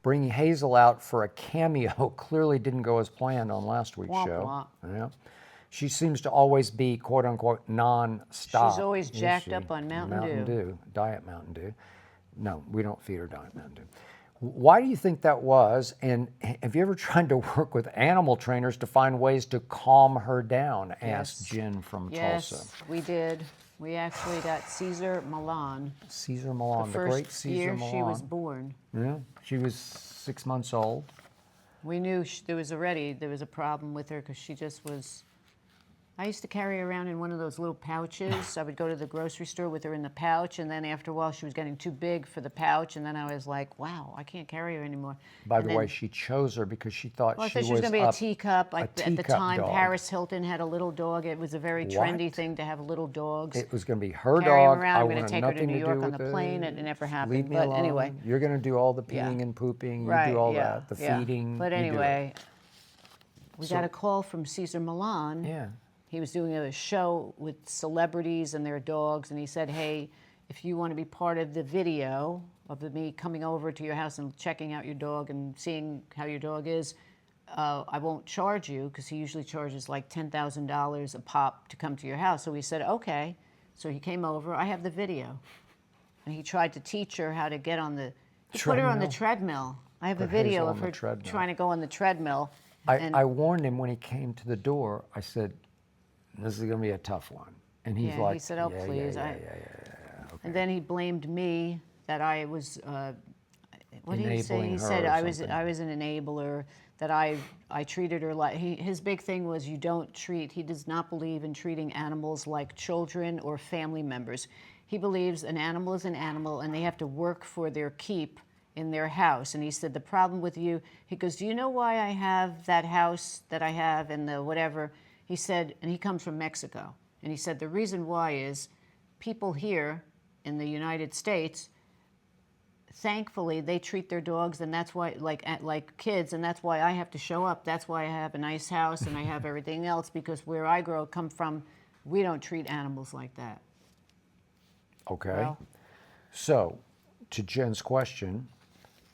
bringing Hazel out for a cameo clearly didn't go as planned on last week's Womp show. womp. Yeah. She seems to always be, quote unquote, non-stop. She's always jacked up on Mountain Dew. Diet Mountain Dew. No, we don't feed her Diet Mountain Dew. Why do you think that was? And have you ever tried to work with animal trainers to find ways to calm her down? Asked Jen from Tulsa. Yes, we did. We actually got Cesar Millan. Cesar Millan, the great Cesar Millan. The first year she was born. Yeah, she was 6 months old. We knew there was a problem with her because she just was. I used to carry her around in one of those little pouches. I would go to the grocery store with her in the pouch, and then after a while she was getting too big for the pouch, and then I was like, wow, I can't carry her anymore. By the way, she chose her because she thought I she thought she was going to be a teacup. At the teacup time, dog. Paris Hilton had a little dog. It was a very trendy thing to have little dogs. It was going to be her Carry dog. her around. I I'm going to wanted take her to nothing New to York do on the with plane. it. It never happened. Leave me But alone. anyway. You're going to do all the peeing and pooping. You do all that. The feeding. But you do anyway, it. we got a call from Cesar Millan. Yeah. He was doing a show with celebrities and their dogs, and he said, hey, if you want to be part of the video of me coming over to your house and checking out your dog and seeing how your dog is, I won't charge you, because he usually charges like $10,000 a pop to come to your house. So we said, okay. So he came over. I have the video. And he tried to teach her how to get on the, he put her on the treadmill. I have a video of her trying to go on the treadmill. I warned him when he came to the door. I said, this is going to be a tough one. And he's like, he said, oh, please. Okay. And then he blamed me that I was, what did he say? He said I was an enabler, that I treated her like, his big thing was he does not believe in treating animals like children or family members. He believes an animal is an animal and they have to work for their keep in their house. And he said, the problem with you, he goes, do you know why I have that house that I have and the whatever? He said, and he comes from Mexico, and he said the reason why is people here in the United States, thankfully, they treat their dogs, and that's why, like kids, and that's why I have to show up. That's why I have a nice house and I have everything else, because where I come from, we don't treat animals like that. Okay. Well, so, to Jen's question,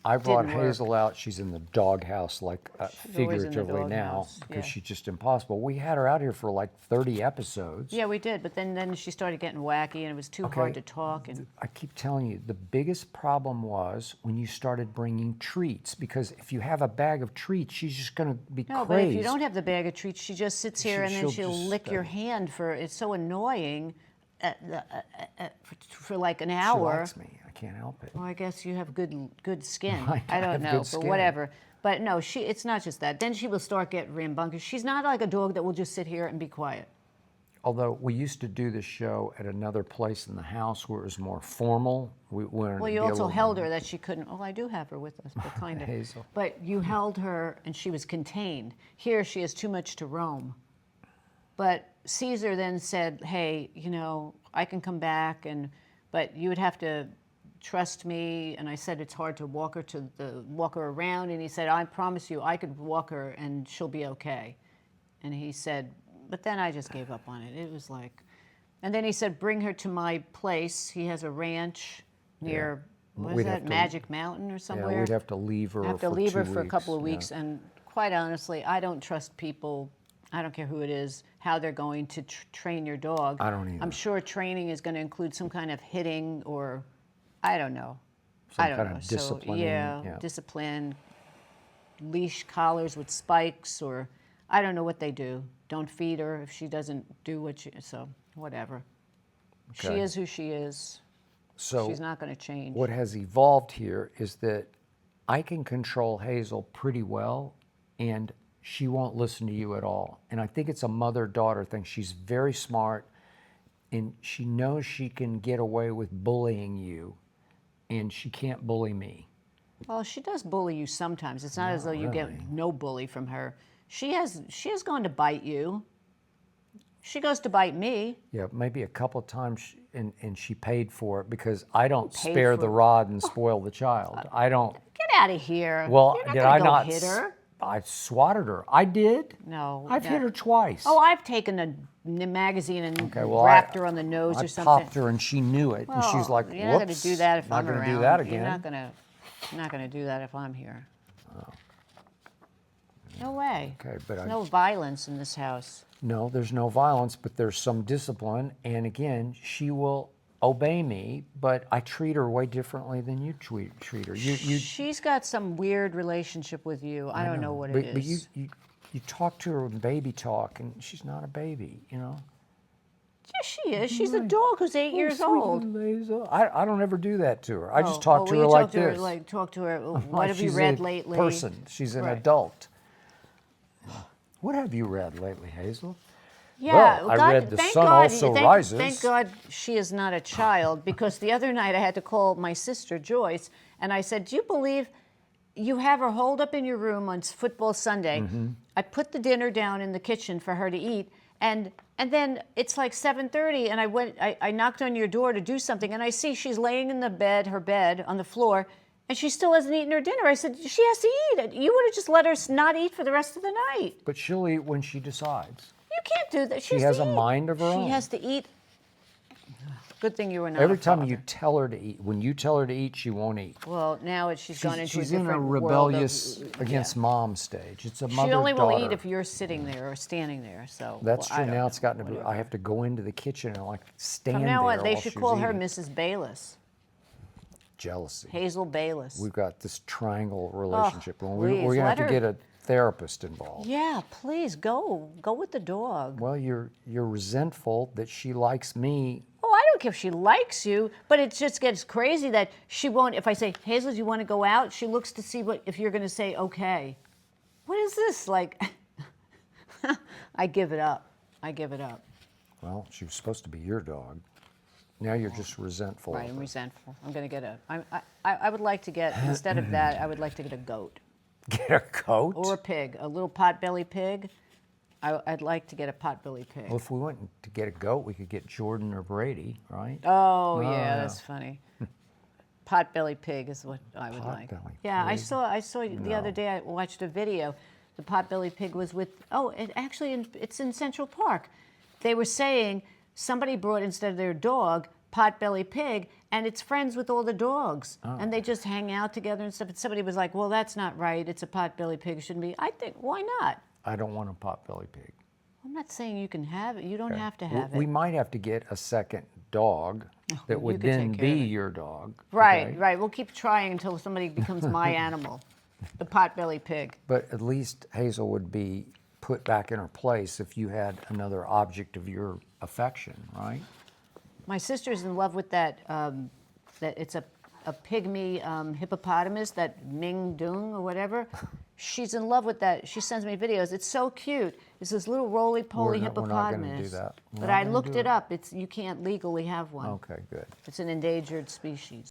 I brought Hazel out. She's in the doghouse, like figuratively now, because she's just impossible. We had her out here for like 30 episodes. Yeah, we did, but then she started getting wacky, and it was too hard to talk. And I keep telling you, the biggest problem was when you started bringing treats, because if you have a bag of treats, she's just going to be crazed. But if you don't have the bag of treats, she just sits here and then she'll lick your hand it's so annoying for like an hour. She likes me. I can't help it. Well, I guess you have good skin. I don't know, but whatever. But no, it's not just that. Then she will start getting rambunctious. She's not like a dog that will just sit here and be quiet. Although we used to do the show at another place in the house where it was more formal. Well, you also held her that she couldn't. Oh, I do have her with us, but kind of. Hazel. But you held her and she was contained. Here she has too much to roam. But Cesar then said, hey, I can come back, but you would have to trust me. And I said it's hard to walk her around. And he said, I promise you I could walk her and she'll be okay. And he said, but then I just gave up on it. It was like, and then he said, bring her to my place. He has a ranch near, Magic Mountain or somewhere? Yeah, we'd have to leave her for a couple of weeks. Yeah. And quite honestly, I don't trust people. I don't care who it is, how they're going to train your dog. I don't either. I'm sure training is going to include some kind of hitting or, I don't know. Some kind of discipline. So, discipline, leash collars with spikes, or I don't know what they do. Don't feed her if she doesn't do so whatever. Okay. She is who she is. So she's not going to change. What has evolved here is that I can control Hazel pretty well, and she won't listen to you at all. And I think it's a mother-daughter thing. She's very smart, and she knows she can get away with bullying you, and she can't bully me. Well, she does bully you sometimes. It's not as though you get no bully from her. She has gone to bite you. She goes to bite me. Yeah, maybe a couple of times, and she paid for it, because I don't spare the rod and spoil the child. I don't. Get out of here. Well, did I not hit her? I swatted her. I did. No. I've hit her twice. Oh, I've taken a magazine and wrapped her on the nose or something. I popped her and she knew it. And she's like, whoops. You're not going to do that if I'm around. Not going to do that again. You're not going to. I'm not going to do that if I'm here. No way. Okay, but There's no violence in this house. No, there's no violence, but there's some discipline. And again, she will obey me, but I treat her way differently than you treat her. She's got some weird relationship with you. I don't know what it is. But you talk to her in baby talk, and she's not a baby, you know? Yes, she is. She's a dog who's 8 years old. I don't ever do that to her. I just talk to her like this. Talk to her. What have you read lately? She's an adult. What have you read lately, Hazel? Yeah, well, I read The Sun Also Rises. Thank God she is not a child, because the other night I had to call my sister Joyce, and I said, do you believe you have her holed up in your room on football Sunday? Mm-hmm. I put the dinner down in the kitchen for her to eat, and then it's like 7:30, and I knocked on your door to do something, and I see she's laying in her bed on the floor, and she still hasn't eaten her dinner. I said, she has to eat it. You would have just let her not eat for the rest of the night. But she'll eat when she decides. You can't do that. She has a mind of her own. She has to eat. Good thing you were not. Every time you tell her to eat, when you tell her to eat, she won't eat. Well, now she's gone into she's a different in a rebellious against mom stage. It's a mother-daughter. She only will eat if you're sitting there or standing there. So that's true. Now it's gotten to be. I have to go into the kitchen and like stand there. From now on, they while should she's call her eating. Mrs. Bayless. Jealousy. Hazel Bayless. We've got this triangle relationship. Oh, We're going to have to get a therapist involved. Yeah, please go with the dog. Well, you're resentful that she likes me. Oh, I don't care if she likes you, but it just gets crazy that she won't. If I say, Hazel, do you want to go out? She looks to see if you're going to say okay. What is this like? I give it up. Well, she was supposed to be your dog. Now you're just resentful. Right, I'm resentful. I'm going to get I would like to get, instead of that, I would like to get a goat. Get a goat? Or a pig, a little potbelly pig. I'd like to get a potbelly pig. Well, if we went to get a goat, we could get Jordan or Brady, right? Oh, yeah, that's funny. Potbelly pig is what I would like. Yeah, I saw the other day, I watched a video. The potbelly pig was with, it's in Central Park. They were saying somebody brought, instead of their dog, potbelly pig, and it's friends with all the dogs. Oh. And they just hang out together and stuff. And somebody was like, well, that's not right. It's a potbelly pig. It shouldn't be. I think, why not? I don't want a potbelly pig. I'm not saying you can have it. You don't have to have it. We might have to get a second dog that would then be your dog. Right, okay? right. We'll keep trying until somebody becomes my animal, the potbelly pig. But at least Hazel would be put back in her place if you had another object of your affection, right? My sister's in love with that it's a pygmy hippopotamus, that Ming Dung or whatever. She's in love with that. She sends me videos. It's so cute. It's this little roly-poly hippopotamus. We're not going to do that. But I looked it up. You can't legally have one. Okay, good. It's an endangered species.